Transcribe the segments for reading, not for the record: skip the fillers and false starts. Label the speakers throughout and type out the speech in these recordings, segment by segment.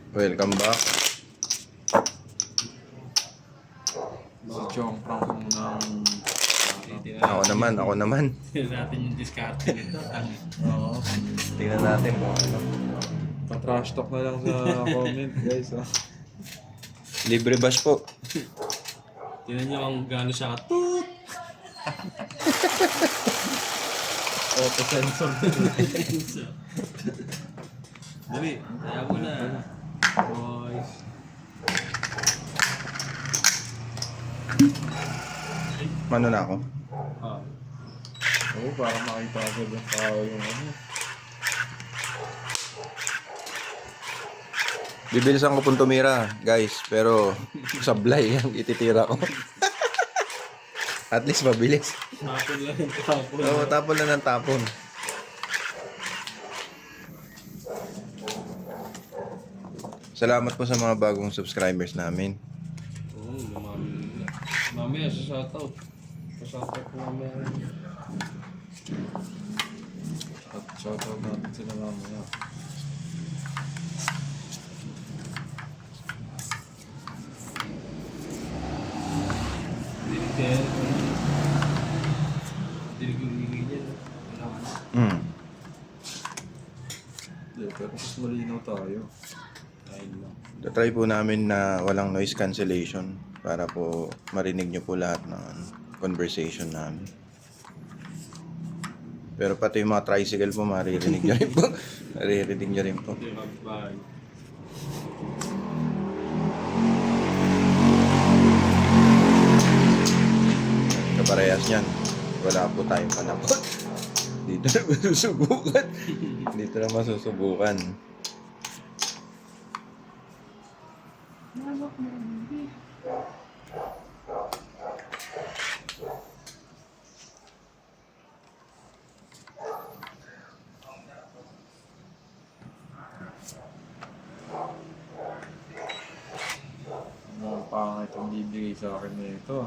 Speaker 1: Welcome back.
Speaker 2: Si Chong Prang ng...
Speaker 1: Ako naman.
Speaker 3: Tingnan natin yung diskarte nito.
Speaker 2: Oo.
Speaker 1: Tingnan natin kung ano.
Speaker 2: Pa-trash talk na lang sa comment, guys. Oh.
Speaker 1: Libre bash po.
Speaker 3: Tingnan nyo ang gano'n siya katut.
Speaker 2: Auto-sensor.
Speaker 3: Dali, kaya mo na. Boys.
Speaker 1: Ano na ako?
Speaker 3: Ah.
Speaker 2: Oo, para makita agad yung tao yung ano.
Speaker 1: Bibilisan ko pong tumira, guys. Pero sablay ang ititira ko. At least mabilis.
Speaker 3: Tapon lang yung tapon.
Speaker 1: Oo, tapon na ng tapon. Salamat po sa mga bagong subscribers namin.
Speaker 3: Oo, mamaya sa shoutout. Sa shoutout po mamaya.
Speaker 2: At shoutout natin sila mamaya.
Speaker 3: Dinig yung hingin niya.
Speaker 2: Hindi, pero mas malinaw tayo.
Speaker 3: Ayun lang.
Speaker 1: Try po namin na walang noise cancellation para po marinig nyo po lahat ng conversation namin. Pero pati yung mga tricycle po maririnig nyo rin po. Maririnig nyo rin po.
Speaker 3: Hindi, bye.
Speaker 1: Kaparehas niyan. Wala po tayong panakot. Dito na masusubukan. Dito na masusubukan.
Speaker 2: Mga pangit ang bibigay sa akin na ito.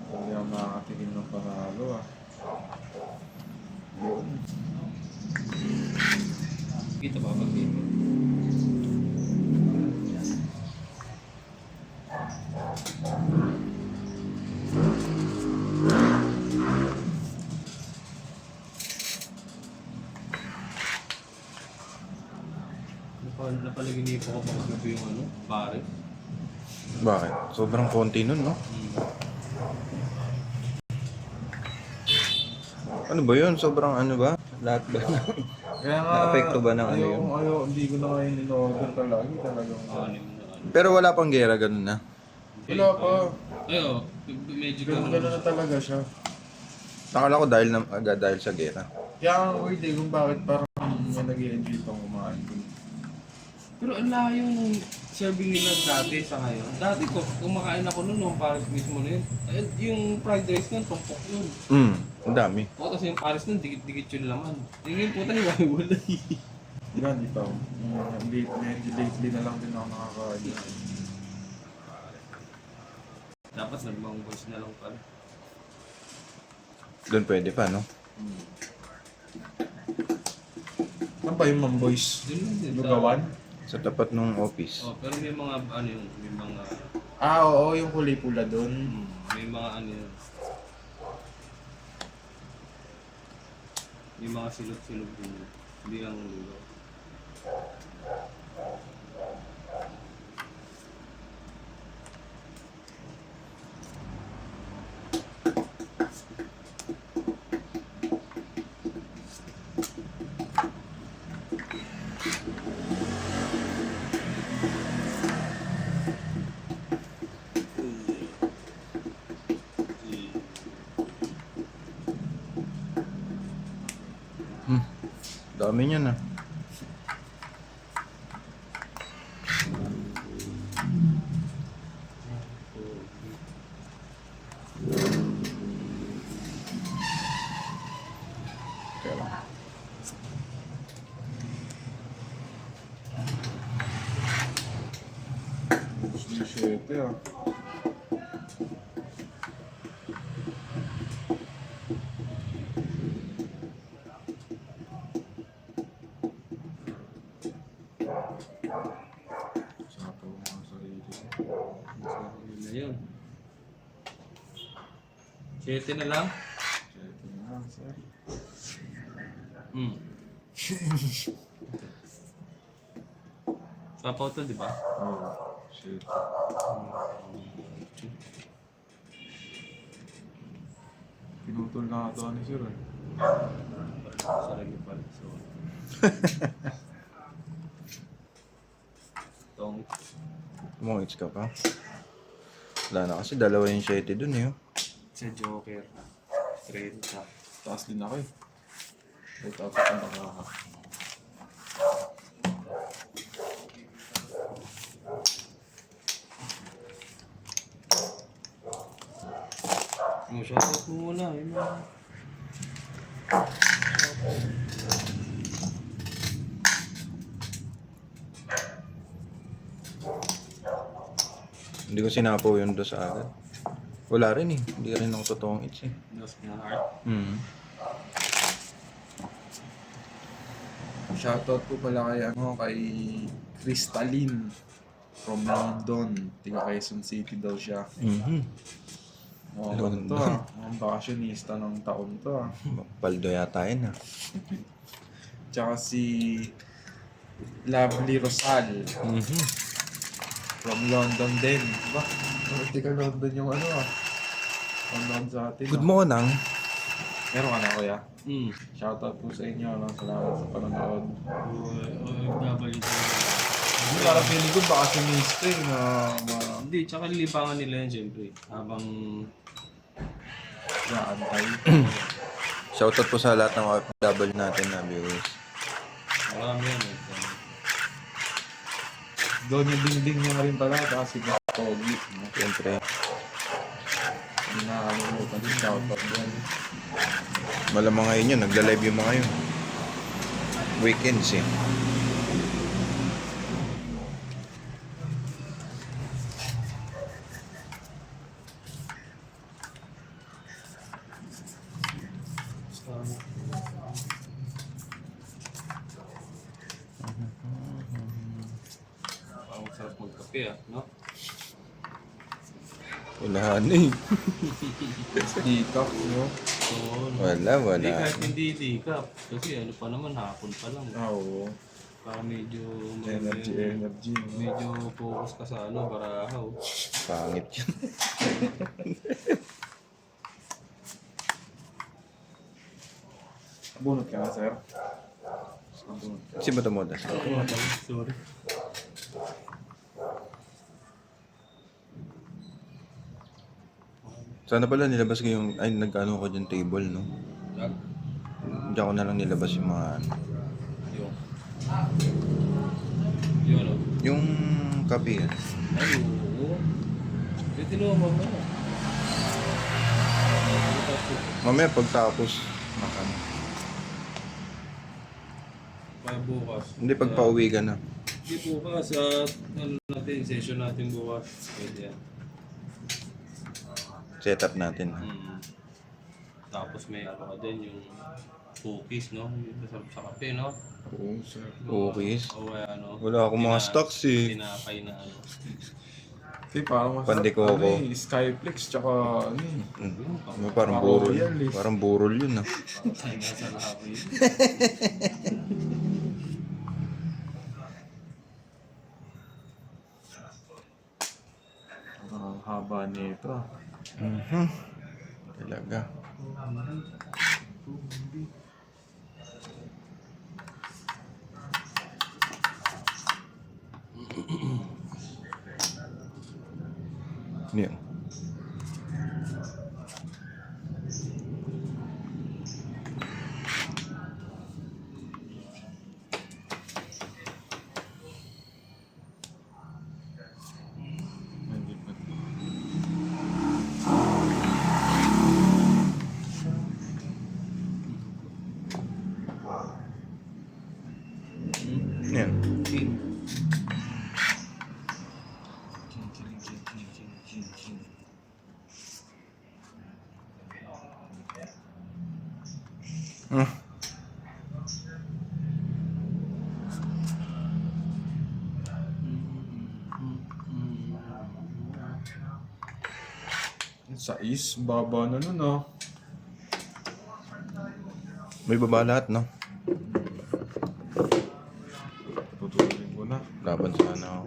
Speaker 2: Hindi ako makakatingin ng panalo ah. Yun.
Speaker 3: Kita ba pag dito? Napalaginipo ko pag gabi yung ano, pare.
Speaker 1: Bakit? Sobrang konti nun, no? Ano ba yun? Sobrang ano ba? Lahat ba?
Speaker 2: Kaya nga,
Speaker 1: Na-apekto ba ng ano yun?
Speaker 2: Hindi ko na ngayon in-order talaga. Talagang
Speaker 3: Anim na ano.
Speaker 1: Pero wala pang gera, ganun na.
Speaker 2: wala pa.
Speaker 3: Ay, oh, medyo
Speaker 2: Ganun na talaga siya.
Speaker 1: Nakala ko dahil sa gera.
Speaker 2: Kaya ang weird eh kung bakit parang may nag-i-enjoy pang kumain ko.
Speaker 3: Pero ang layo ng serving nila dati sa ngayon. Dati ko, kumakain ako noon, nung Paris mismo na yun. Ay, yung fried rice nun, tumpok yun.
Speaker 1: Ang dami.
Speaker 3: O, tapos yung Paris nun, dikit-dikit yung laman. Yung yung puta, hiwa-hiwalay.
Speaker 2: Diba, di pa. Lately na lang din ako nakakain.
Speaker 3: Dapat nagmang boys na lang pala.
Speaker 1: Doon pwede pa, no?
Speaker 2: Saan ba yung Mamboys?
Speaker 3: Yun lang din.
Speaker 2: Lugawan?
Speaker 1: Sa tapat ng office.
Speaker 3: Oh, pero may mga, ano yun, may mga,
Speaker 2: Ah, oo, yung kulay pula doon.
Speaker 3: may mga ano yun. May mga silog-silog din. Hindi lang lugaw.
Speaker 1: Dami niyan, ah. Teka lang.
Speaker 2: Tapos 17 ah. Sapo ko mga sarili ko.
Speaker 3: Yun na yun. 7 na lang?
Speaker 2: Ito na, sir.
Speaker 3: Sapaw to, di ba?
Speaker 2: Oh, shit. Pinutol na ito ni sir eh.
Speaker 3: Sarili pala. So, tong
Speaker 1: Mongits ka pa. Wala na kasi dalawa yung 7 dun eh. Oh.
Speaker 3: sa Joker. 30.
Speaker 2: Taas din ako eh. Ito ako ang nakaka.
Speaker 3: Shoutout mo muna. Yun na.
Speaker 1: Hindi ko sinapaw yun doon sa akin. Wala rin eh. Hindi rin ako totoong itch eh.
Speaker 3: Lost na heart.
Speaker 2: Shoutout po pala kay Crystalline from London. Tiga Quezon City daw siya. Oh, ano to ah. Ang bakasyonista ng taon to ah.
Speaker 1: Paldo yata yun ah.
Speaker 2: Tsaka si Lovely Rosal from London din. Diba? Tiga London yung ano ah. London sa atin.
Speaker 1: Good morning.
Speaker 2: Meron ka na kuya? Shoutout po sa inyo. Salamat sa panonood.
Speaker 3: OFW tayo.
Speaker 2: Hindi para feeling ko bakasyonista eh.
Speaker 3: Hindi, tsaka lilipangan nila yun siyempre. Habang
Speaker 2: Naantay.
Speaker 1: Shoutout po sa lahat ng OFW natin na viewers.
Speaker 3: marami yan eh.
Speaker 2: Doon yung dingding niya rin pala. Kasi si Pogi.
Speaker 1: Siyempre.
Speaker 2: Hindi nakakalimutan din. Shoutout doon.
Speaker 1: Malamang ngayon yun. Nagla-live yung mga yun. Weekends eh.
Speaker 3: Ang sarap magkape ah, no?
Speaker 1: Wala na eh.
Speaker 2: Detox, no?
Speaker 3: Oo.
Speaker 1: Wala,
Speaker 3: Hindi,
Speaker 1: wala.
Speaker 3: kahit hindi di-cup. Kasi ano pa naman, hapon pa lang.
Speaker 2: Oo.
Speaker 3: Para medyo
Speaker 2: Energy.
Speaker 3: medyo focus ka sa ano, barahaw.
Speaker 1: Pangit yun.
Speaker 2: Bunot ka na, sir. Bunot ka.
Speaker 1: Si Batamoda.
Speaker 3: Sorry.
Speaker 1: Sana pala nilabas ko yung... Ay, nag-ano ko dyan table, no? Diyan ko na lang nilabas yung mga... ano,
Speaker 3: Yun ano?
Speaker 1: yung kape.
Speaker 3: Ay, oo. Yung tinuha mo.
Speaker 1: Mamaya pagtapos. Makan.
Speaker 3: Kaya bukas.
Speaker 1: Hindi pagpauwi ka na.
Speaker 3: Hindi bukas. Ano natin, session natin bukas. Pwede yan.
Speaker 1: Setup natin.
Speaker 3: Tapos may ano ka din, yung cookies, no? Yung sarap sa kape, no?
Speaker 2: Oo, sir.
Speaker 1: Cookies?
Speaker 3: O ano?
Speaker 1: Wala akong mga stocks eh.
Speaker 3: Tinapay na ano.
Speaker 2: Kasi parang masarap.
Speaker 1: Pandikoko.
Speaker 2: Ano eh, Skyflex, tsaka ano eh.
Speaker 1: Parang burol. Parang burol yun ah.
Speaker 3: Tayo nga sa lahawi.
Speaker 2: Ang haba nito.
Speaker 1: Talaga. Yan. Yan.
Speaker 2: Sa is, baba na nun ah.
Speaker 1: May baba lahat, no?
Speaker 2: Tutulungin ko na.
Speaker 1: Laban sana ako.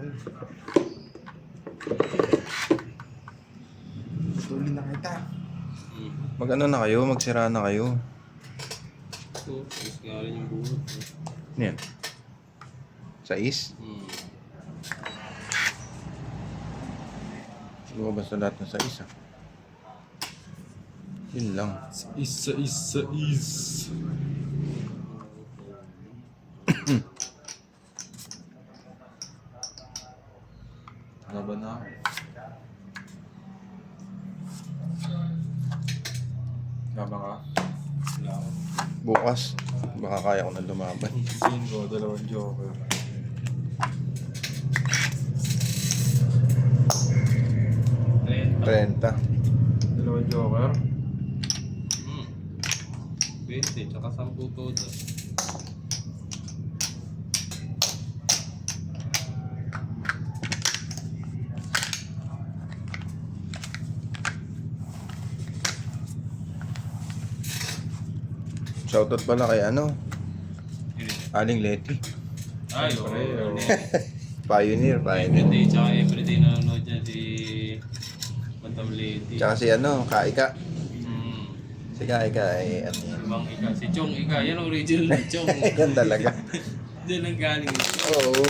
Speaker 2: Tutulin na kita.
Speaker 1: Mag-ano na kayo? Magsira na kayo.
Speaker 3: So, mas nga rin yung buhot.
Speaker 1: Ano yan? Sa is? Lumabas na lahat ng sa is, ah. Yun lang.
Speaker 2: Sa is. Laban na ako. Laban ka?
Speaker 3: Wala ako.
Speaker 1: Bukas, baka kaya ko na lumaban.
Speaker 2: Singo, dalawang joker.
Speaker 3: Renta.
Speaker 1: 30.
Speaker 2: Dalawang joker?
Speaker 3: 20, tsaka 10 todo.
Speaker 1: Shoutout pala kay ano? Aling Letty.
Speaker 3: Ay,
Speaker 2: Siyempre,
Speaker 3: oo.
Speaker 1: Pioneer.
Speaker 3: Everyday, tsaka everyday nanonood niya si Madam Lady.
Speaker 1: Tsaka si ano, Kaika.
Speaker 3: Hmm.
Speaker 1: Si Kaika ay ano yan.
Speaker 3: Ibang Ika. Si Chong Ika. Yan ang original na Chong.
Speaker 1: Yan talaga.
Speaker 3: Diyan ang galing.
Speaker 1: Oo.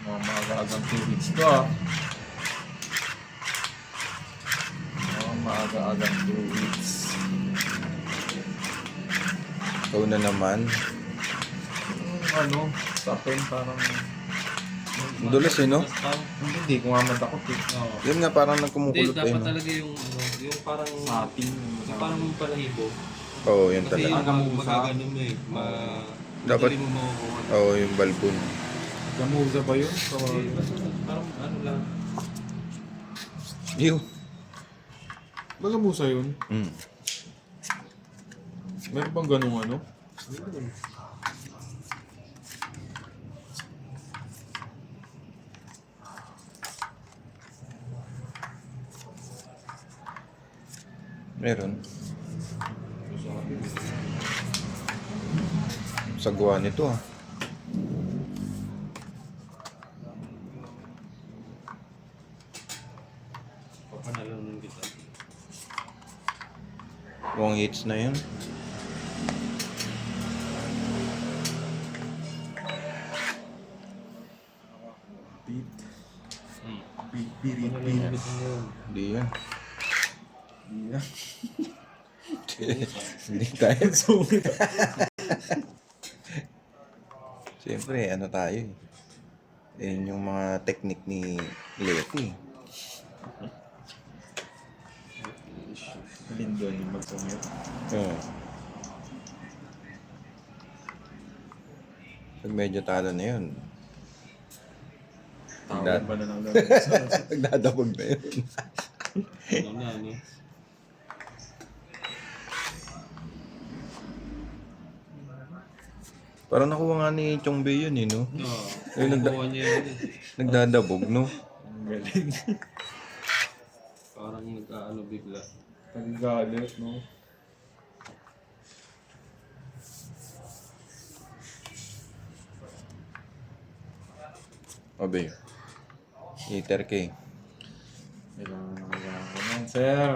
Speaker 2: Mga maaga-agang 2 weeks to ah. Mga maaga-agang 2 weeks.
Speaker 1: Ikaw na naman.
Speaker 2: Ano, sa akin parang...
Speaker 1: Dulas eh, no?
Speaker 2: Hindi ko nga matakot eh.
Speaker 3: Oo.
Speaker 1: Yun nga, parang
Speaker 3: Hindi,
Speaker 1: nagkumukulot eh,
Speaker 3: dapat
Speaker 1: no?
Speaker 3: talaga yung, ano, yung parang,
Speaker 2: Satin.
Speaker 3: yung parang palahibo.
Speaker 1: Oo, yun
Speaker 3: Kasi
Speaker 1: talaga.
Speaker 3: yung
Speaker 2: Gamusa.
Speaker 3: magagano mo eh.
Speaker 1: Dapat-
Speaker 3: Madali mo makukuha.
Speaker 1: Oo, yung balbon.
Speaker 2: Gamuza ba yun?
Speaker 3: Hindi, basta parang ano lang.
Speaker 1: Ew.
Speaker 2: Ba gamuza yun?
Speaker 1: Mm.
Speaker 2: Meron bang ganung ano?
Speaker 1: Meron. Sagwa nito, ah.
Speaker 3: Papanalanan kita.
Speaker 1: Mukhang hits na yun.
Speaker 2: Beat.
Speaker 3: Hmm.
Speaker 2: Beat.
Speaker 3: Papanalanan kita yun.
Speaker 1: Hindi yan.
Speaker 2: Yeah.
Speaker 1: Hindi tayo.
Speaker 2: Sungit.
Speaker 1: Siyempre, ano tayo eh. Yan yung mga technique ni Letty.
Speaker 2: Lindon yung magsungit.
Speaker 1: Oo. Pag medyo talo na yun,
Speaker 2: Tawag ba na ng gamuza?
Speaker 1: nagdadabog na yun.
Speaker 3: Ano na, ano?
Speaker 1: Parang nakuha nga ni Chong Bei yun eh, no?
Speaker 3: Oo.
Speaker 1: Ay,
Speaker 3: Nakuha niya yun eh.
Speaker 1: Nagdadabog, no?
Speaker 2: Ang galing.
Speaker 3: Parang nag-ano bigla.
Speaker 2: Nagagalit, no?
Speaker 1: Obe. Eater K.
Speaker 2: Kailangan ko yan, sir.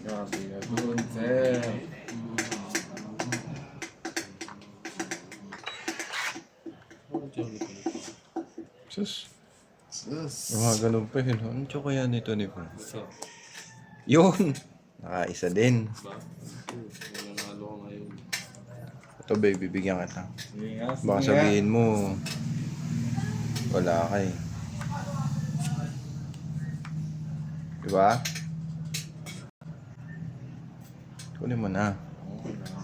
Speaker 2: Grabe ka dun, sir.
Speaker 3: Oh, jolly pala ito.
Speaker 1: Sus.
Speaker 2: Sus.
Speaker 1: Mga ganun pa yun. Ano tsaka yan ito ni Po?
Speaker 3: Basta,
Speaker 1: Yun! Nakaisa din.
Speaker 3: ba? Ito, nanalo ko ngayon.
Speaker 1: Ito baby, bibigyan kita.
Speaker 2: Sige nga, sige
Speaker 1: Baka
Speaker 2: nga.
Speaker 1: sabihin mo, wala ka eh. Diba? Kunin mo na.
Speaker 2: Oo, kailangan.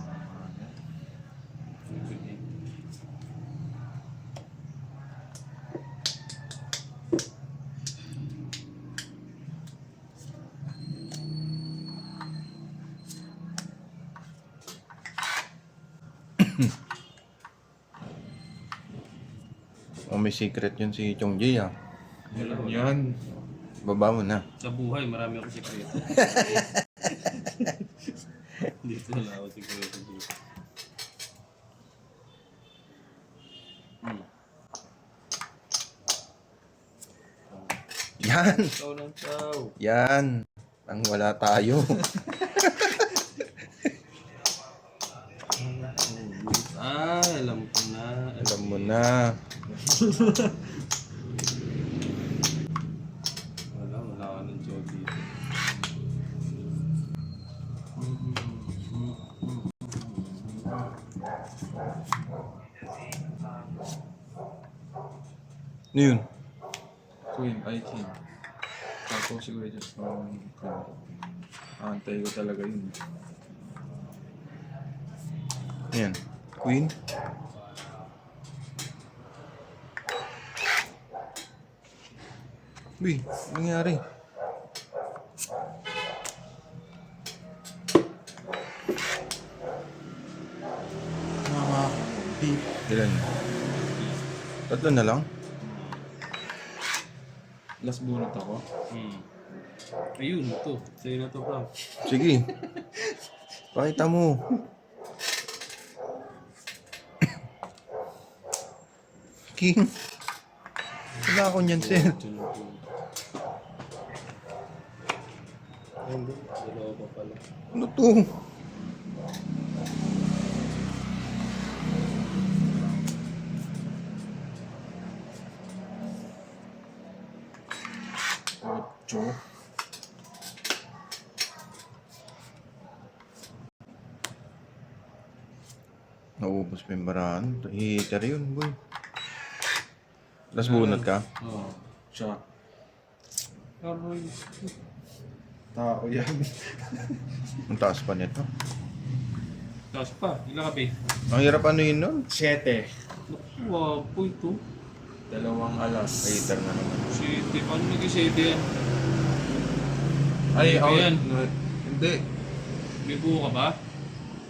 Speaker 1: Oh, may secret yun si Chong Ji ah.
Speaker 2: Alam yan.
Speaker 1: Baba mo na.
Speaker 3: Sa buhay, marami akong sikreto. Dito wala ako sikreto dito.
Speaker 1: Yan!
Speaker 3: Ikaw ng tao.
Speaker 1: Yan! Ang wala tayo.
Speaker 3: Alam ko na.
Speaker 1: Alam mo na.
Speaker 3: Wala ka ng joke dito.
Speaker 1: Ano yun?
Speaker 2: Queen, ay king. Tapos siguro just antay ko talaga yun.
Speaker 1: Yan. Queen? Uy, anong nangyari?
Speaker 2: Beep.
Speaker 1: Ilan? Tatlo na lang?
Speaker 2: Last bunot ako.
Speaker 3: Ayun, ito. Sa'yo na to, Frank.
Speaker 1: Sige. Pakita mo. King. Wala ako niyan, sir.
Speaker 3: Hindi, dalawa pa pala.
Speaker 1: Ano to?
Speaker 2: Ocho.
Speaker 1: Naubos pa yung baraan. Hihitter yun, boy. Last bunot ka?
Speaker 3: Oo.
Speaker 2: Siya.
Speaker 3: Karoy.
Speaker 2: Tao yan.
Speaker 1: Ang taas pa nito.
Speaker 3: Tapos pa, ilang kape?
Speaker 1: Ang hirap ano yun nun?
Speaker 2: 7.
Speaker 3: Wow, po ito.
Speaker 2: 2 alas.
Speaker 1: Hihitter na naman.
Speaker 3: Sete. Paano nag-sete yan?
Speaker 2: Ay,
Speaker 3: Ano
Speaker 2: out.
Speaker 3: yan?
Speaker 2: Hindi.
Speaker 3: May buo ka ba?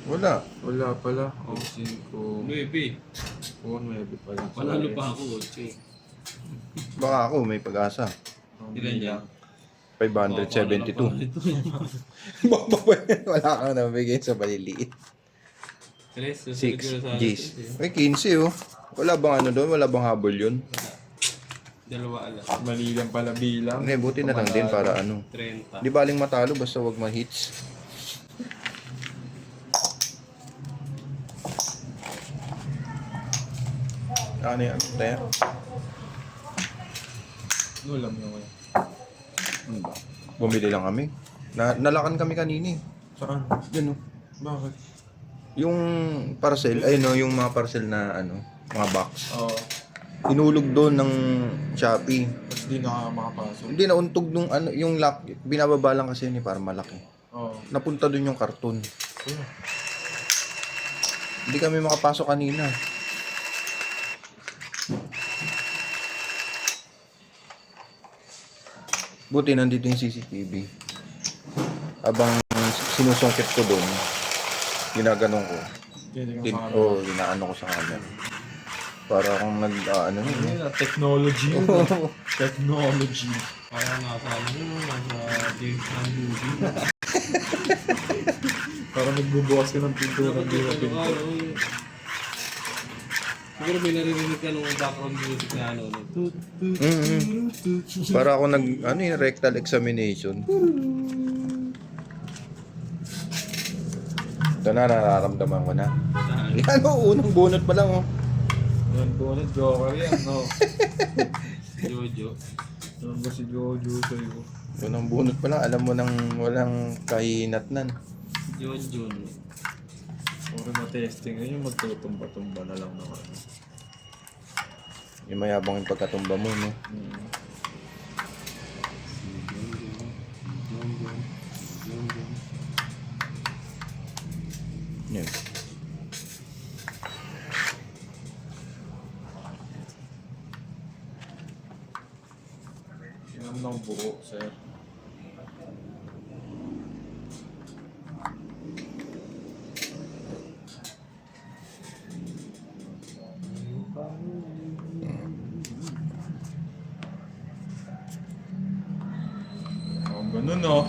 Speaker 1: Wala.
Speaker 2: Wala pala. O, 5.
Speaker 3: 9.
Speaker 2: O, 9 pala.
Speaker 3: Panalo pa ako, 8.
Speaker 1: Baka ako, may pag-asa.
Speaker 3: Ilan yan?
Speaker 1: 572. Wala kang nabigay sa maliliit.
Speaker 3: 3,
Speaker 1: 6 Gs. May 15 oh. Wala bang ano doon? Wala bang habol yun?
Speaker 3: Dalawa alas.
Speaker 2: Mali lang pala bilang.
Speaker 1: Hindi, buti na lang din para ano.
Speaker 3: 30.
Speaker 1: Di baling matalo basta wag ma-hits. Ano yan? Tayo?
Speaker 2: Ulam naman.
Speaker 1: Ano ba? Bumili lang kami. Nalakan kami kanini.
Speaker 2: Saan?
Speaker 1: Yan oh.
Speaker 2: Bakit?
Speaker 1: Yung parcel, ay no, yung mga parcel na ano, mga box.
Speaker 2: Oo.
Speaker 1: Inulog doon ng Shopee.
Speaker 2: Tapos di na makapasok.
Speaker 1: Hindi nauntog nung ano, yung lock. Binababa lang kasi ni para malaki.
Speaker 2: Oo.
Speaker 1: Napunta doon yung karton.
Speaker 2: Ayun.
Speaker 1: Hindi kami makapasok kanina. Buti nandito yung CCTV. Abang sinusungkit ko doon, ginaganong ko.
Speaker 2: Hindi ka makapasok.
Speaker 1: Ginaano ko sa camera. Para akong ano yun.
Speaker 2: Ayun, technology yun. Technology.
Speaker 3: Parang nasa ano yun, nasa James Bond movie.
Speaker 2: Parang nagbubukas ka ng pintura. Hindi na pintura.
Speaker 3: Siguro may naririnig ka nung background music na ano. Tut, tut,
Speaker 1: Mm-hmm.
Speaker 3: tut, tut.
Speaker 1: Para ako ano yung rectal examination. Ito na, nararamdaman ko na.
Speaker 3: Saan?
Speaker 1: Yan o, unang bunot pa lang oh.
Speaker 2: Yan po na Joker yan, no?
Speaker 3: Jojo.
Speaker 2: Ano ba si Jojo sa'yo?
Speaker 1: Unang bunot pa lang, alam mo nang walang kahinatnan.
Speaker 3: Jojo.
Speaker 2: Puro na testing ngayon, magtutumba-tumba na lang naman.
Speaker 1: Yung mayabang yung pagkatumba mo, no? Yan.
Speaker 2: Yan lang buo, sir. no?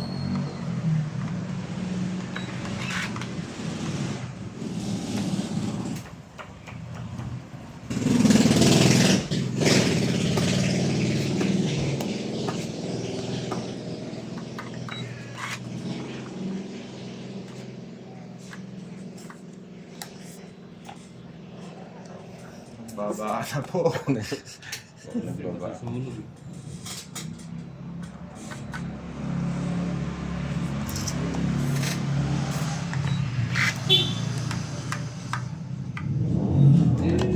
Speaker 2: Baba na po.
Speaker 1: Nagbaba.
Speaker 3: Sunog.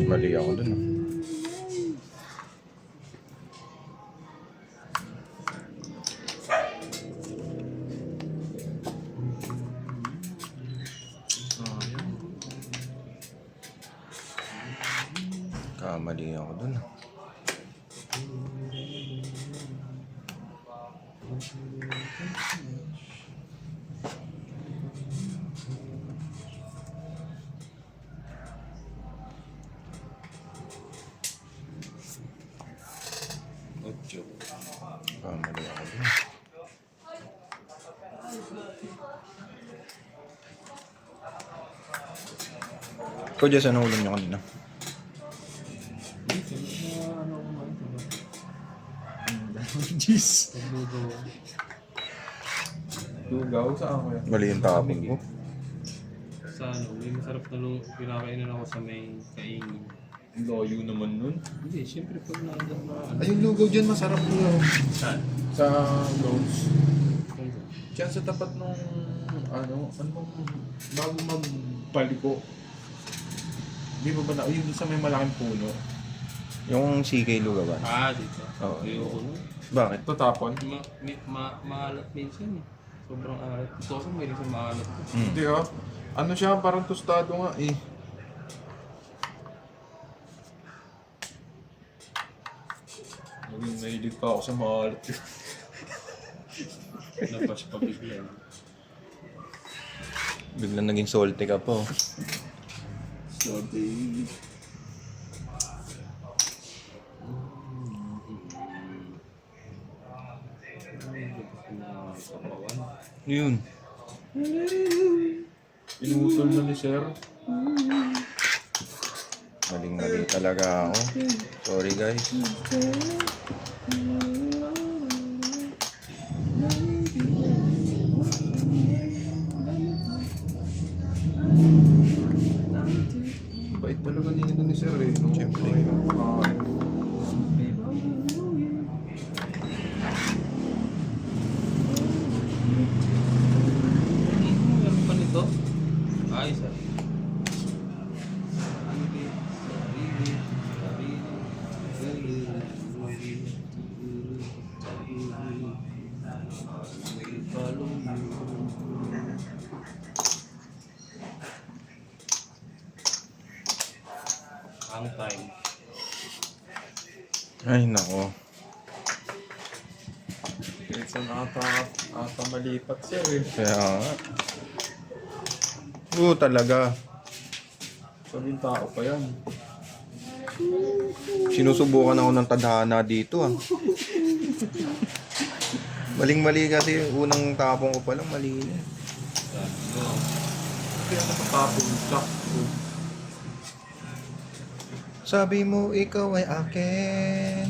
Speaker 1: Mali ako dun. Ah. Kamali ako dun. Ah.
Speaker 3: Ocho.
Speaker 1: Kamali ako dun. Ikaw, Jess, anong ulam niyo kanina?
Speaker 3: Ano kumain ko ba?
Speaker 2: Jeez.
Speaker 3: Pagluto.
Speaker 2: Lugaw, saan ko yan?
Speaker 1: Mali yung tapon ko.
Speaker 3: Sa ano, may masarap na pinakainan ako sa may kaingin.
Speaker 2: Loyo naman nun.
Speaker 3: Hindi, syempre pag naandang na ano.
Speaker 2: Ay, yung lugaw dyan masarap lugaw.
Speaker 3: Saan?
Speaker 2: Sa Lowe's.
Speaker 3: Saan ba?
Speaker 2: Diyan sa tapat nung, bago magpaliko. Di ba ba na, yun sa may malaking puno.
Speaker 1: Yung CK Lugawan.
Speaker 3: Ah, dito.
Speaker 1: Oo.
Speaker 3: Ayoko na.
Speaker 1: Bakit?
Speaker 2: Tatapon?
Speaker 3: Maalat minsan eh. Sobrang alat. Ito kasi may sa maalat.
Speaker 2: Hindi Ano siya, parang tostado nga eh. Naging nahilig pa ako sa maalat.
Speaker 3: Napas pa bigla.
Speaker 1: Biglang naging salty ka po.
Speaker 3: Sorry.
Speaker 1: Yun.
Speaker 2: Inutol na ni Sir.
Speaker 1: Maling-mali talaga ako. Sorry, guys.
Speaker 2: Bait talaga ni Sir eh. No?
Speaker 1: Siyempre.
Speaker 3: Meron pa nito? Ayos ah. Ang time.
Speaker 1: Ay, nako.
Speaker 2: Kaysa ata malipat Sir eh.
Speaker 1: Kaya nga. Oo, talaga.
Speaker 2: Sabing tao pa yan.
Speaker 1: Sinusubukan ako ng tadhana dito, ah. Maling-mali kasi yung unang tapong ko palang mali na.
Speaker 3: Sabi ko,
Speaker 2: Kaya natatapon siya.
Speaker 1: Sabi mo, ikaw ay akin.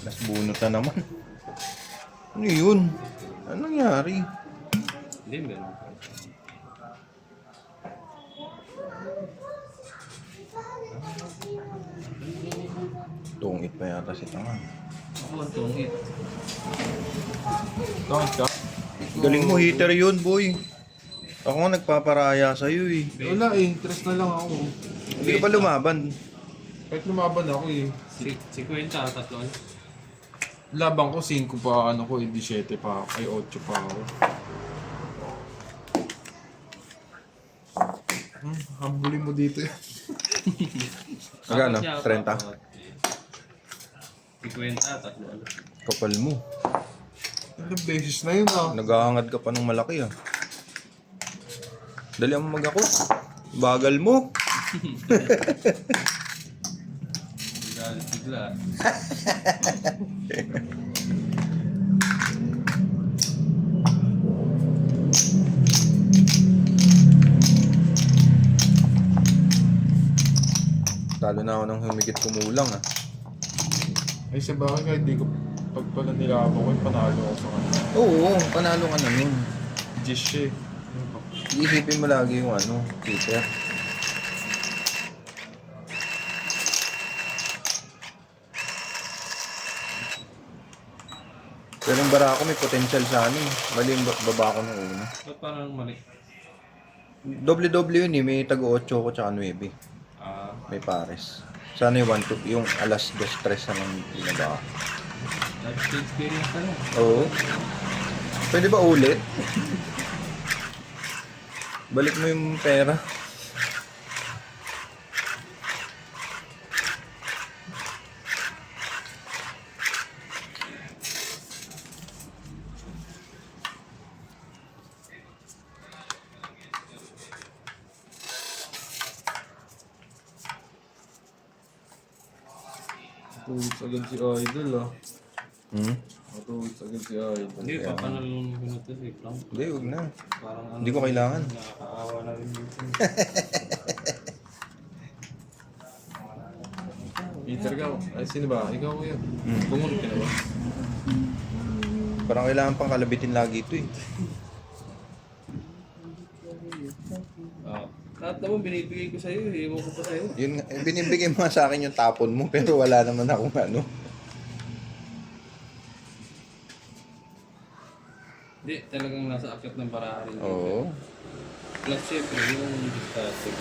Speaker 1: Las bunot na naman. Ano yun? Anong nangyari?
Speaker 3: hindi meron pa.
Speaker 1: Tungit pa yata si Tanga.
Speaker 3: Ako ang tungit.
Speaker 2: Bakit ka?
Speaker 1: Galing mo, heater yun, boy. Ako nga nagpaparaya sa'yo eh.
Speaker 2: Wala eh, tres na lang ako.
Speaker 1: Hindi ka pa lumaban.
Speaker 2: Kahit lumaban ako eh.
Speaker 3: 50 tatlo.
Speaker 2: Labang ko 5 pa ano ko, hindi 7 pa ako. Ay 8 pa ako. Hambulin mo dito eh.
Speaker 1: Magkano?
Speaker 3: Dapat
Speaker 1: 30?
Speaker 3: 50 tatlo.
Speaker 1: Kapal mo.
Speaker 2: Ilang beses na yun ah.
Speaker 1: Naghahangad ka pa ng malaki ah. Dali mo mag-ako. Bagal mo.
Speaker 3: Galit si sila.
Speaker 1: Talo na ako ng humigit kumulang ah.
Speaker 2: Ay, sa bagay kahit di ko pag pala nilabang ko, panalo ako sa kanya.
Speaker 1: Oo, panalo ka na nun.
Speaker 2: Dish siya eh.
Speaker 1: Iisipin mo lagi yung ano, Peter. Pero yung Barako may potential sa ano eh. Mali yung baba ko nung una.
Speaker 3: Ba't parang mali?
Speaker 1: Doble-doble yun eh. May tago 8 ko tsaka 9.
Speaker 3: Ah,
Speaker 1: May pares. Sana yung 1-2, yung alas 2-3 na lang binaba.
Speaker 3: life experience ka na.
Speaker 1: Oo. Pwede ba ulit? Balik mo yung pera.
Speaker 2: Tuwits agad si Idol ah. Tuwits agad si Idol.
Speaker 3: Hindi, papanalong ko na ito si Frank.
Speaker 1: Hindi, huwag na.
Speaker 3: Parang ano,
Speaker 1: Hindi ko kailangan.
Speaker 3: nakakaawa na rin dito.
Speaker 2: Peter ka. Ay, sino ba? Ikaw kuya. Bumunod ka na ba?
Speaker 1: Parang kailangan pang kalabitin lagi ito eh.
Speaker 3: Lahat naman binibigay ko sa'yo, iwan ko pa sa'yo.
Speaker 1: Yun, nga, binibigay mo nga sa akin yung tapon mo pero wala naman akong ano.
Speaker 3: Hindi, talagang nasa akyat ng parahan rin.
Speaker 1: Oo.
Speaker 3: Plus syempre, yung discussion.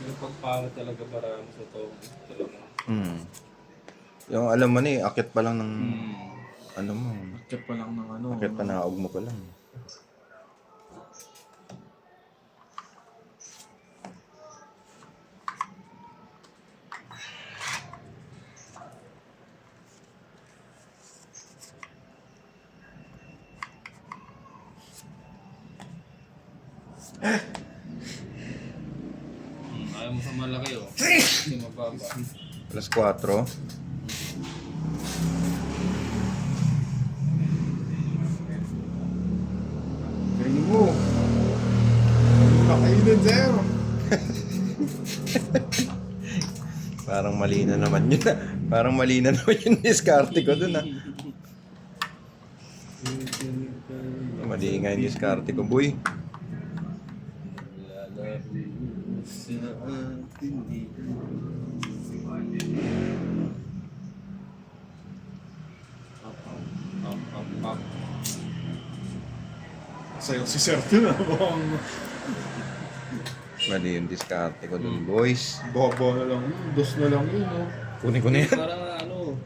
Speaker 3: Yung pagpala talaga para sa to. Talaga.
Speaker 1: Yung alam mo na eh, akit pa lang ng ano mo.
Speaker 2: Akit pa lang ng ano.
Speaker 1: Akit pa naog mo pa lang.
Speaker 3: Ayaw mo sa malaki oh. Kasi mababa.
Speaker 1: Plus 4.
Speaker 2: Galing mo. Kakainin zero.
Speaker 1: Parang mali na naman yun ah. Parang mali na naman yung diskarte ko dun ah. Mali nga yung diskarte ko boy.
Speaker 2: Sa'yo si Sir Tin ah.
Speaker 1: Mali yung diskarte ko dun boys.
Speaker 2: Bobo na lang yun. Dos na lang yun oh.
Speaker 1: Kunin ko na yan.
Speaker 3: Parang ano,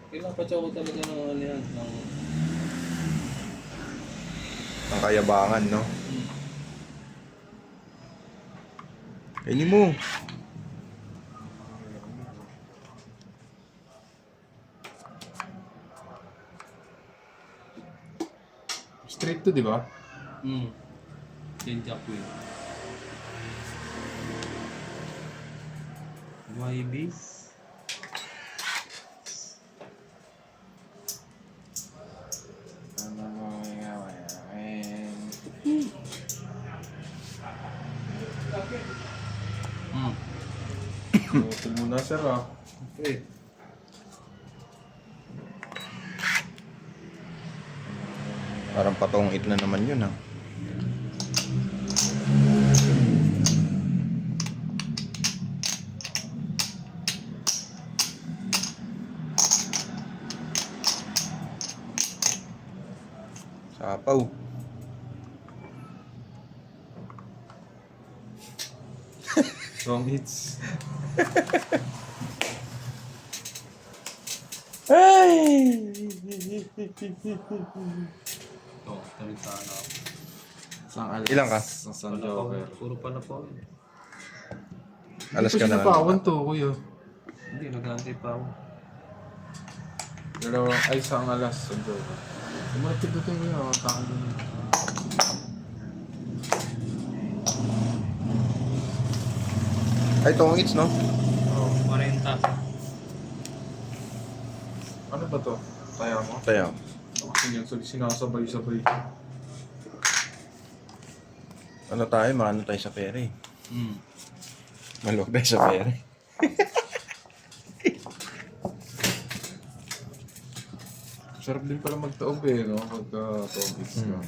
Speaker 3: kailangan pa ko talaga ng ano yan. Ng...
Speaker 1: Ang kayabangan no. Kainin mo.
Speaker 2: Straight to, di ba?
Speaker 3: Change up yun. YB?
Speaker 2: Hotel mo na, sir ah.
Speaker 3: Okay.
Speaker 1: Parang patong it na naman yun ah. Sapaw.
Speaker 2: Wrong hits.
Speaker 3: Ito, talit sana ako.
Speaker 2: Isang alas.
Speaker 1: Ilan ka?
Speaker 2: Isang joker.
Speaker 3: Puro pala po.
Speaker 1: Alas ka na
Speaker 2: Sinapawan
Speaker 1: lang.
Speaker 2: to, kuya.
Speaker 3: Hindi, nag-aantay pa ako.
Speaker 2: Pero, ay, isang alas. Isang joker. Umatid na tayo kuya. Takan din.
Speaker 1: Ay, tong hits no?
Speaker 2: Oh.
Speaker 3: 40.
Speaker 2: sinasabay-sabay.
Speaker 1: Ano tayo? Maano tayo sa pere?
Speaker 3: Mm.
Speaker 1: Maluwag tayo sa pere.
Speaker 2: Sarap din pala magtaob eh, no? Pagka topics ka.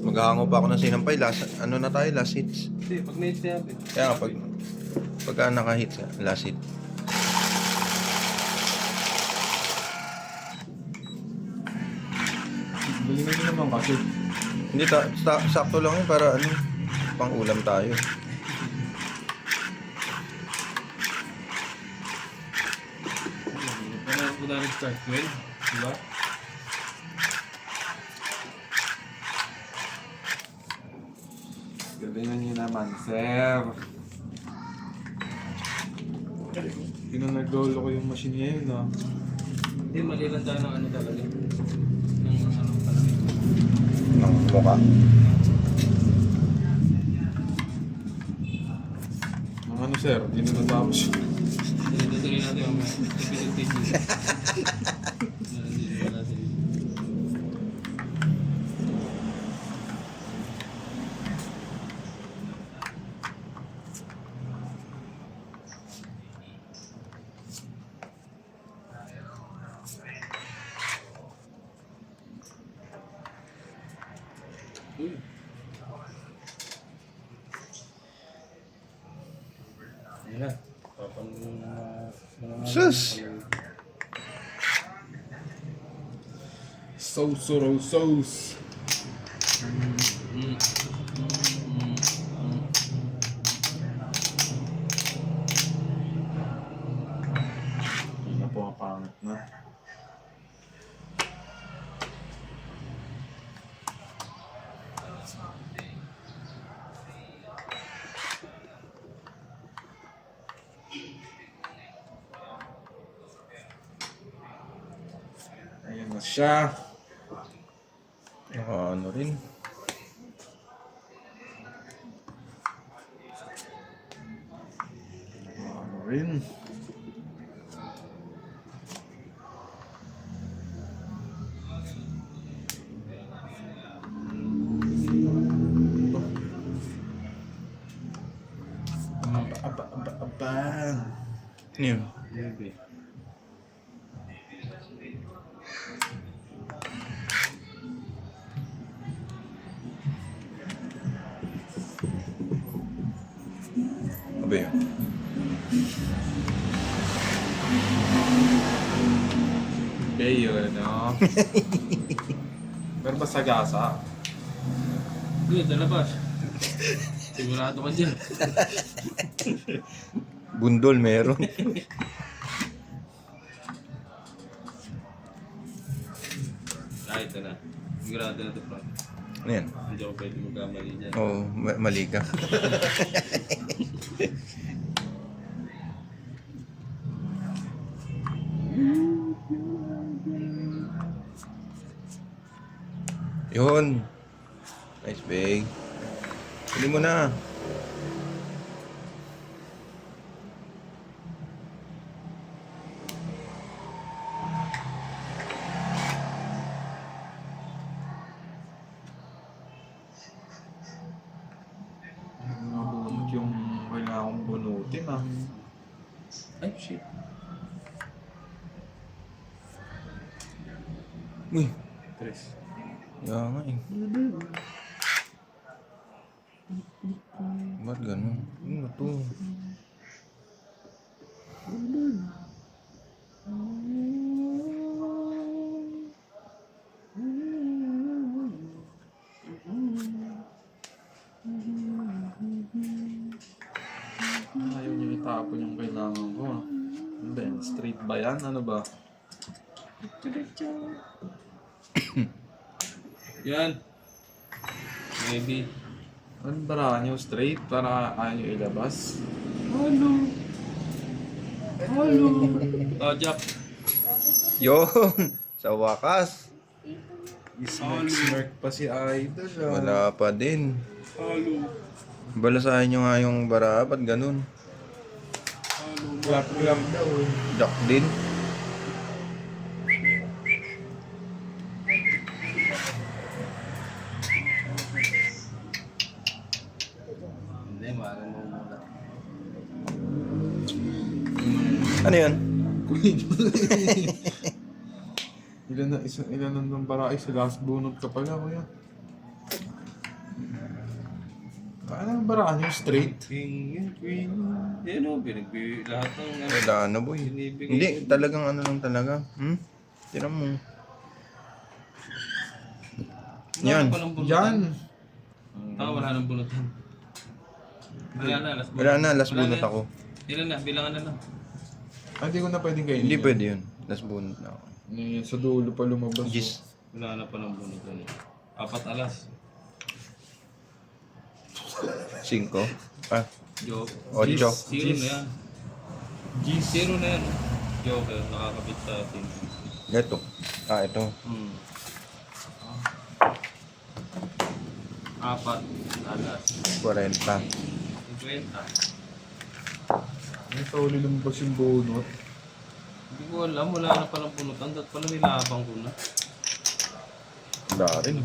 Speaker 1: Maghahango pa ako ng sinampay. Ano na tayo? Last hits.
Speaker 3: Hindi, pag na-hit na yan.
Speaker 1: Kaya nga, pagka naka-hits, last hit.
Speaker 2: Galingan nyo naman kasi.
Speaker 1: Hindi, sakto lang yun para ano, pang ulam tayo.
Speaker 3: Kailangan ko na nag-start 12, di ba?
Speaker 2: Galingan nyo naman, sir. Pinanag-lolo ko yung machine ngayon, no?
Speaker 3: Hindi, mali lang tayo ng ano talaga. Ng ano talaga.
Speaker 1: Ng mukha.
Speaker 2: Ang ano, sir, hindi na natapos yun.
Speaker 3: Tuloy natin yung episode. Ayan na.
Speaker 1: Sus!
Speaker 2: Sauce. Hindi na po, pangit na. Ayan na siya.
Speaker 1: Ano rin.
Speaker 2: Ano rin. Aba.
Speaker 1: Yun.
Speaker 3: Baby.
Speaker 1: Ano ba yun?
Speaker 2: Okay, yun, no? Pero ba sagasa?
Speaker 3: Good, nalabas. Sigurado ka dyan.
Speaker 1: Bundol meron.
Speaker 3: Kahit na. Sigurado na ito, Frank.
Speaker 1: Ano yan?
Speaker 3: Hindi ako pwede magkamali dyan.
Speaker 1: Oo, mali ka. Yun. Nice bag. Pili mo na.
Speaker 2: Nabunot yung kailangan kong bunutin, ah.
Speaker 3: Ay, shit.
Speaker 1: Uy,
Speaker 3: Tres.
Speaker 1: kaya nga eh. Ba't ganun? Ano to?
Speaker 2: Ayaw niyo itapon yung kailangan ko, ah. Ano ba yan? Straight ba yan? Ano ba?
Speaker 3: Yan. Maybe.
Speaker 2: Ano ba nyo? Straight? Para ayaw nyo ilabas?
Speaker 3: Hello. Oh, Jack.
Speaker 1: Yun! Sa wakas.
Speaker 2: Smirk pa si Idol ah.
Speaker 1: Wala pa din.
Speaker 3: Halo.
Speaker 1: Balasahin nyo nga yung bara. Ba't ganun?
Speaker 3: Halo.
Speaker 2: Clap daw eh.
Speaker 1: Jack din.
Speaker 3: Hindi, maaari mo muna.
Speaker 1: Ano yun?
Speaker 2: Ilan nandang para ay sa last bunot ka pala kuya. Ano ang baraan yung straight?
Speaker 3: King and queen. Yan o, lahat ng
Speaker 1: Wala na boy.
Speaker 3: Binibigay
Speaker 1: Hindi,
Speaker 3: ko.
Speaker 1: talagang ano lang talaga. Tira mo. Yan.
Speaker 3: Wala pa lang bunutan.
Speaker 2: Yan!
Speaker 3: Wala nang bunutan. Wala na, last bunot.
Speaker 1: Wala na, last
Speaker 3: Wala
Speaker 1: bunot
Speaker 3: na.
Speaker 1: ako.
Speaker 3: Ilan na, bilangan na lang.
Speaker 2: Hindi ko na pwedeng kainin.
Speaker 1: Hindi
Speaker 2: yan.
Speaker 1: pwede yun. Last bunot na ako.
Speaker 2: Yan, sa dulo pa lumabas.
Speaker 1: Gis.
Speaker 3: Wala na pa ng bunutan. 4 alas.
Speaker 1: 5. Ah,
Speaker 3: Joke.
Speaker 1: 8.
Speaker 3: Zero na yan. Zero na yan. Joke, nakakabit sa atin.
Speaker 1: Ito. Ah, ito.
Speaker 3: 4 alas.
Speaker 1: 40.
Speaker 3: 50.
Speaker 2: Ang tawali lumabas yung bunot.
Speaker 3: Hindi ko alam, wala na palang bunutan. Dapat pala nilabang ko na.
Speaker 1: Wala rin.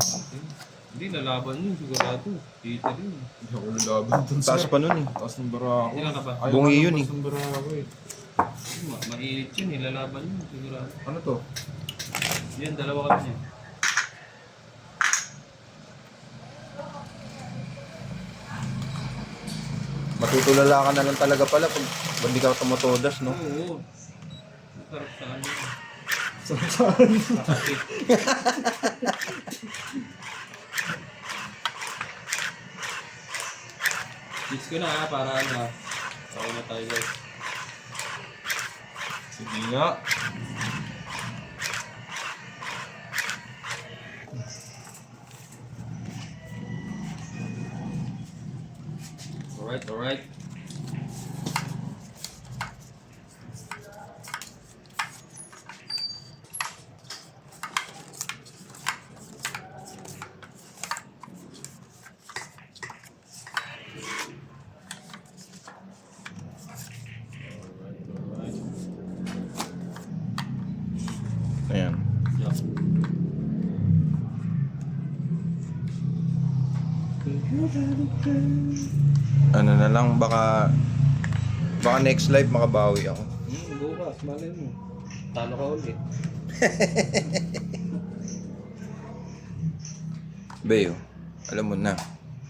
Speaker 3: Hindi, nalaban yun sigurado. Dito rin.
Speaker 2: Hindi ako lalaban dun
Speaker 1: Taas pa nun eh.
Speaker 2: Taas ng bara ako.
Speaker 3: Ilan ka pa?
Speaker 2: Ayaw
Speaker 1: Bungi
Speaker 2: ko
Speaker 1: yun
Speaker 2: ng
Speaker 1: eh.
Speaker 2: taas ng bara ako eh.
Speaker 3: Mainit yun, nilalaban yun sigurado.
Speaker 2: Ano to?
Speaker 3: Yan, dalawa kami niya.
Speaker 1: Matutulala ka na lang talaga pala pag hindi ka tumutodas, no?
Speaker 3: Oo. Sarap sa ano.
Speaker 2: Saan?
Speaker 3: Nakakit. Kiss ko na ha, para ano. Okay na tayo guys.
Speaker 2: Sige nga.
Speaker 3: Alright, alright.
Speaker 1: Ayan.
Speaker 3: Yeah.
Speaker 1: Ano na lang, baka next live makabawi ako.
Speaker 3: Bukas, malay mo. Talo ka ulit.
Speaker 1: Beo, alam mo na.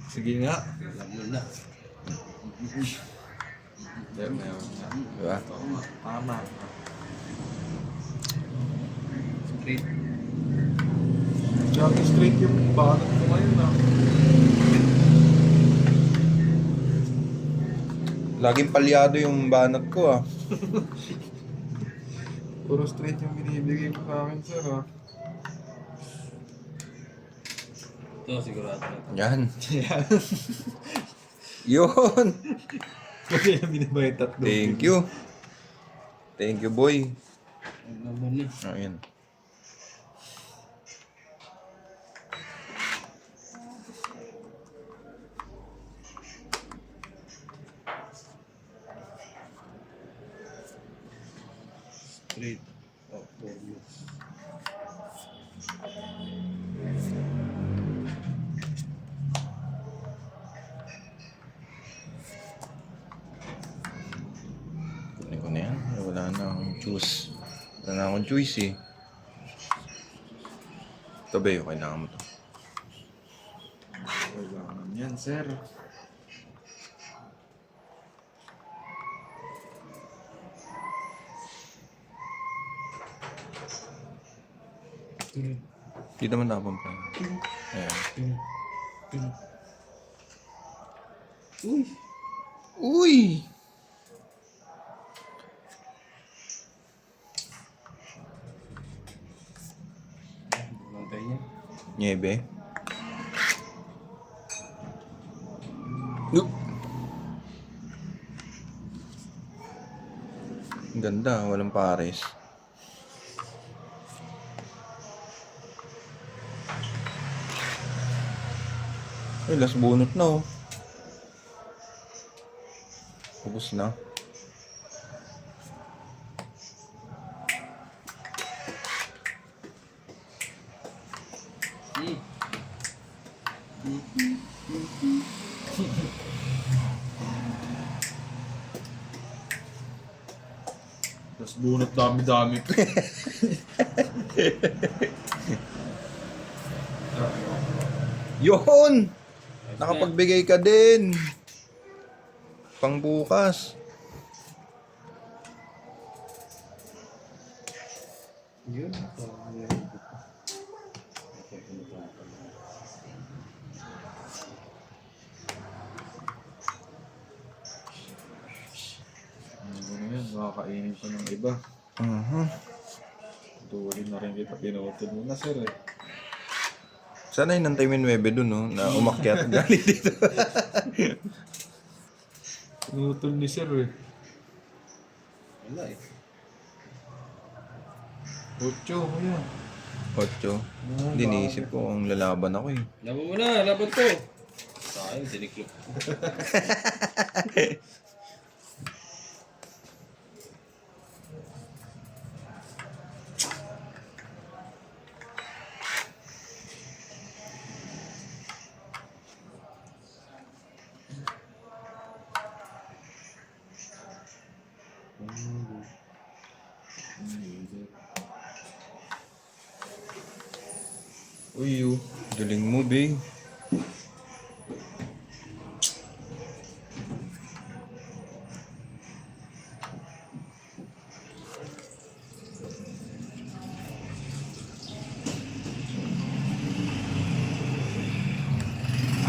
Speaker 2: Sige nga.
Speaker 3: Alam mo na.
Speaker 1: Diba?
Speaker 2: Tama.
Speaker 3: Straight.
Speaker 2: Jockey straight yung banat ko ngayon ah.
Speaker 1: Laging palyado yung banat ko ah.
Speaker 2: Puro straight yung binibigay mo sa akin sir ah.
Speaker 3: Ito, sigurado na.
Speaker 1: Yan. Yun.
Speaker 2: Kasi yung binabayad tatlo.
Speaker 1: Thank you. Thank you, boy.
Speaker 3: Alam mo na.
Speaker 1: Ayan.
Speaker 3: Straight. Oh, bonus.
Speaker 1: Kunin ko na yan. Wala na akong choice. Wala na akong choice eh. Ito ba yung kailangan mo to?
Speaker 2: Kailangan yan sir.
Speaker 1: Hindi naman nakapampan. Ayan.
Speaker 3: Uy!
Speaker 1: Uy!
Speaker 3: Nantay niya.
Speaker 1: Niebe. Nope. Ang ganda, walang pares. Ay, last bunot na oh. Ubus na.
Speaker 3: Hmm.
Speaker 2: Tapos bunot dami-dami.
Speaker 1: Yun! Nakapagbigay ka din. Pang bukas.
Speaker 3: Yun.
Speaker 2: Ano yan, makakainin pa ng iba. Tuwalin na rin kita, pinutol mo na sir eh.
Speaker 1: Sana inantay mo yung 9 dun, no? Na umakyat galing dito.
Speaker 2: Pinutol ni sir eh.
Speaker 3: Wala eh.
Speaker 2: 8, yan.
Speaker 1: 8. Hindi naisip ko kung lalaban ako eh.
Speaker 3: Laban mo na, laban ko. Sayang, tiniklop.
Speaker 1: Uy, galing mo, be.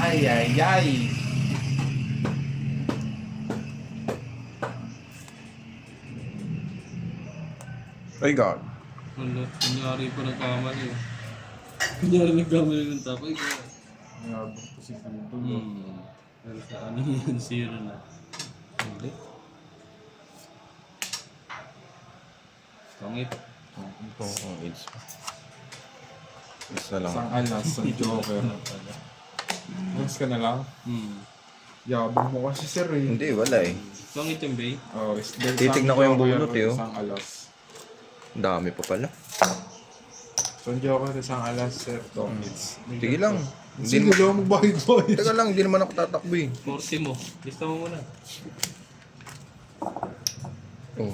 Speaker 2: Ay, ay, ay.
Speaker 1: Ay, God.
Speaker 3: Wala, kunyari pa nagkamali. Kunyari nagkamali ng tapay ko.
Speaker 2: Nabang ko si Budo.
Speaker 3: Pero sa ano yun, zero na. Hindi. Pangit.
Speaker 1: Ito, ang AIDS. Isa lang.
Speaker 2: Isang alas, isang joker. Mas ka na lang. Yabang mo kasi sir eh.
Speaker 1: Hindi, wala eh.
Speaker 3: Pangit yung bay.
Speaker 2: Oh,
Speaker 1: Titignan ko yung bunot eh, oh.
Speaker 2: Isang alas.
Speaker 1: Ang dami pa pala.
Speaker 2: So, joker, isang alas sir. Tomits.
Speaker 1: Sige lang.
Speaker 2: Sige lang, magbayad-bayad.
Speaker 1: Teka lang, hindi naman ako tatakbo eh.
Speaker 3: 40 mo. Lista mo muna.
Speaker 1: Oh.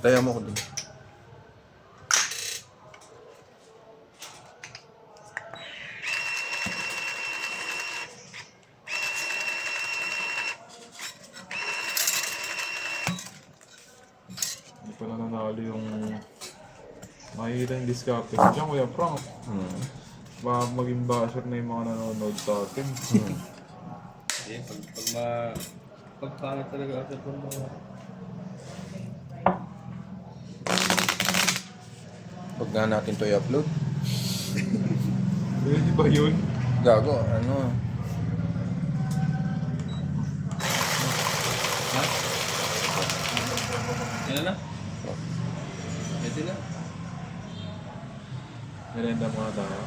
Speaker 1: Taya mo ko dun.
Speaker 2: Hindi pa na nanalo yung makikita yung discarte ko dyan, Kuya Frank. Baka maging basher na yung mga nanonood sa atin.
Speaker 3: Eh, pag pangit talaga ako sa mga...
Speaker 1: Pag nga natin to i-upload.
Speaker 2: Pwede ba yun?
Speaker 1: Gago, ano?
Speaker 3: Ha? Yan na? Pwede na.
Speaker 2: Merenda muna tayo.